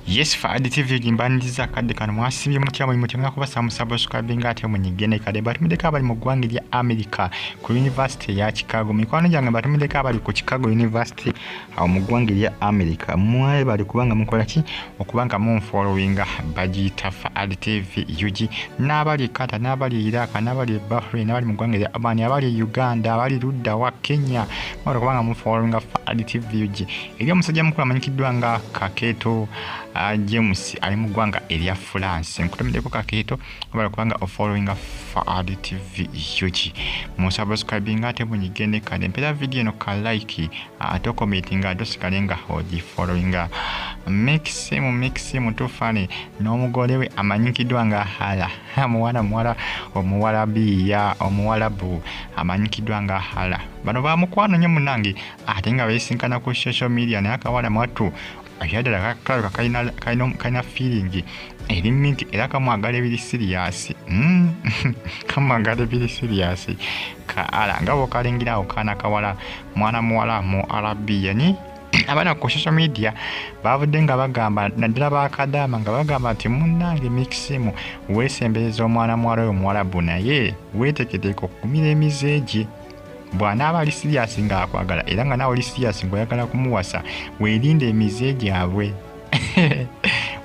Yes, for additive gimbandiza kadde kano mwasibye mutya mu mutemera kubasa mu subscribing ate munyigene kade batumideka abali mu ggwanga lya America ku University ya Chicago. Mikwano gyange batumideka abali ku Chicago University awo mu ggwanga lya America. Mwaye bali kubanga mukola ki okubanga mu followinga bagita for additive UG n'abali Kata n'abali Iraq n'abali Bahrain n'abali mu ggwanga lya Oman n'abali Uganda abali Ludda wa Kenya bali kubanga mu followinga for additive UG. Eriyo musajja mukulu amanyikiddwa nga Kaketo James ali mu ggwanga erya France nkutomedeko Kaketo bali kubanga following for additive UG mu subscribing ate munyigende kade mpera video no ka like ate commenting ate sikalenga hoji following mix tufane n'omugole we amanyikiddwa nga Hala muwala Omuwalabu amanyikiddwa nga Hala bano bamukwano nnyo munange ate nga beesinkana ku social media naye akawala mwatu ayadala kaina feeling eri mingi era kamwagala ebiri serious kamwagala ebiri serious ka ala ngabo kalengira awo kana kawala mwana muwala mu Arabia ni abana ku social media bavudde nga bagamba naddala bakadama nga bagamba nti munnange mixemu weesembeza omwana muwala oyo Omuwalabu naye weetekedeko kumira emizeegi bwana abali serious nga akwagala era nga nawe oli serious ngoyagala kumuwasa weerinde emizeegi abwe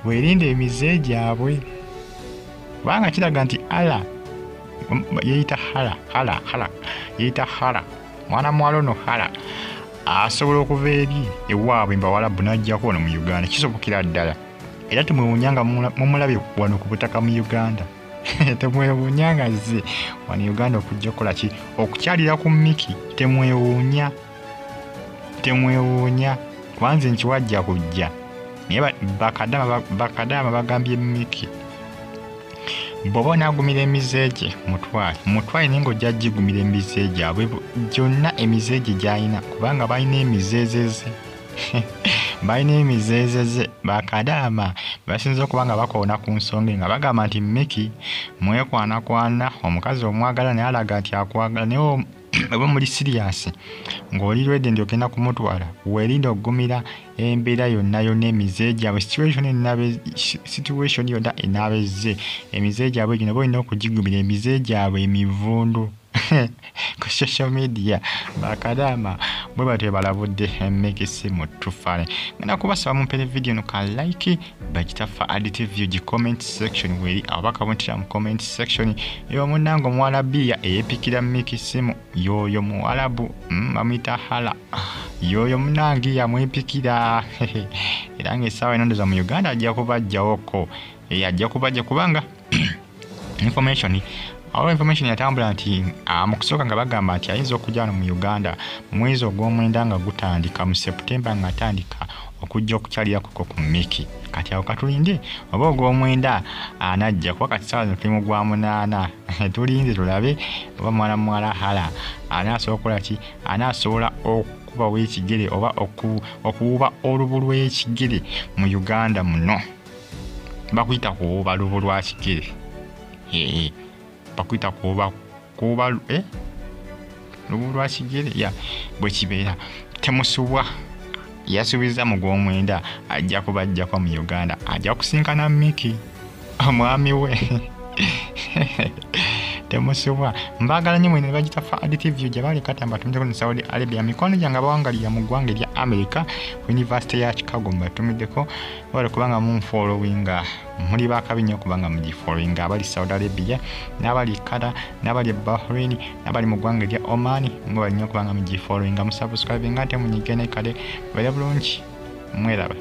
weerinde emizeegi abwe banga kiraga nti ala yeita hala yeita hala mwana mwalo no hala asobola okuva eri ewaabwe mbawalabu najjako wano mu Uganda kisobokera ddala era temwewunyanga mumulabe wano ku butaka mu Uganda temwewunyanga ze wano Uganda okujja kukola ki okukyalira ku Miki temwewunya kwanze nkiwajja kujja naye bakadama bagambye Miki bwoba naagumira emizeege mutwale naye ng'ojja gigumira emizeege abwe gyonna emizeege gy'alina kubanga balina emizeezeze balina emizeezeze bakadama basinza okuba nga bakoona ku nsonga nga bagamba nti Miki mwekwanakwana omukazi omwagala naye alaga nti akwagala naye oba muli serious ng'oli ready ndi ogenda kumutwala weerinde okugumira embeera yonna emizeegi abwe situation yonna enaabezze emizeegi abwe gino bolina okugigumira emizeegi abwe emivundu ku social media bakadama bwe batwe balabudde emekisi mu tufale ngenda kubasaba mumpere video no ka like bagita for additive UG comment section weri abaka bontira mu comment section yo munango Omuwalabu eyepikira mekisimu yoyo Muwalabu amita Hala yoyo munangi yamwepikira era ng'essaawa eno ndoza mu Uganda ajja kubajjawoko ajja kubajja kubanga information yatambula nti mu kusooka nga bagamba nti ayinza okujja wano mu Uganda mwezi ogw'omwenda nga gutandika mu September nga atandika okujja okukyalira kuko ku Miki kati awo katulinde oba ogw'omwenda anajja kuba kati ssaawa zino tuli mu gwa munaana tulinde tulabe oba mwana muwala Hala anaasobola okukola ki anaasobola okubawo ekigere oba okuwuba olubu lw'ekigere mu Uganda muno bakuyita kuwuba lubu lwa kigere bakuyita kuba lubu lwa kigere ya bwe kibeera temusubwa yasuubiza mu gw'omwenda ajja kubajjako mu Uganda ajja kusinkana Miki omwami we temusubwa mbagala nnyo mwene bagita for additive UG bali kata mbatumideko ne Saudi Arabia mikono gyange abawangalira mu ggwanga erya America ku University ya Chicago mbatumideko bali kubanga mu followinga muli bakabi nnyo kubanga mugi followinga abali Saudi Arabia n'abali Kata n'abali Bahrain n'abali mu ggwanga erya Oman ngo bali nnyo kubanga mugi followinga mu subscribing ate munyigene kale bale bulungi mweraba